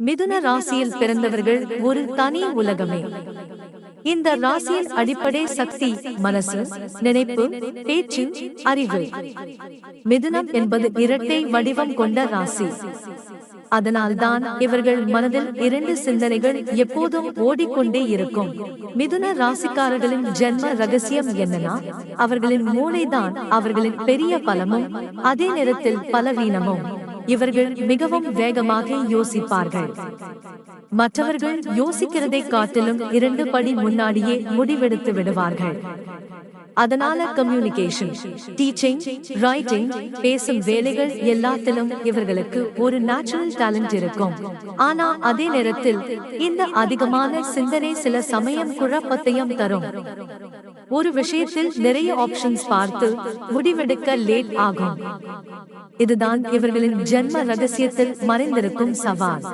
மிதுன ராசியில் பிறந்தவர்கள் ஒரு தனி உலகமே. இந்த ராசியின் அடிப்படை சக்தி மனசு, நினைப்பு, பேச்சு, அறிவு. மிதுனம் என்பது இரட்டை வடிவம் கொண்ட ராசி. அதனால்தான் இவர்கள் மனதில் இரண்டு சிந்தனைகள் எப்போதும் ஓடிக்கொண்டே இருக்கும். மிதுன ராசிக்காரர்களின் ஜென்ம ரகசியம் என்னன்னா, அவர்களின் மூளைதான் அவர்களின் பெரிய பலமும் அதே நேரத்தில் பலவீனமும். இவர்கள் மிகவும் வேகமாக யோசிப்பார்கள். மற்றவர்கள் யோசிக்கிறதை காட்டிலும் 2 படி முன்னாடியே முடிவெடுத்து விடுவார்கள். அதனால கம்யூனிகேஷன், டீச்சிங், ரைட்டிங், பேசும் வேலைகள் எல்லாத்திலும் இவர்களுக்கு ஒரு நேச்சுரல் டேலண்ட் இருக்கும். ஆனா அதே நேரத்தில் இந்த அதிகமான சிந்தனை சில சமயம் குழப்பத்தையும் தரும். ஒரு விஷயத்தில் நிறைய ஆப்ஷன்ஸ் பார்த்து முடிவெடுக்க லேட் ஆகும். இதுதான் இவர்களின் ஜென்ம ரகசியத்தில் மறைந்திருக்கும் சவால்.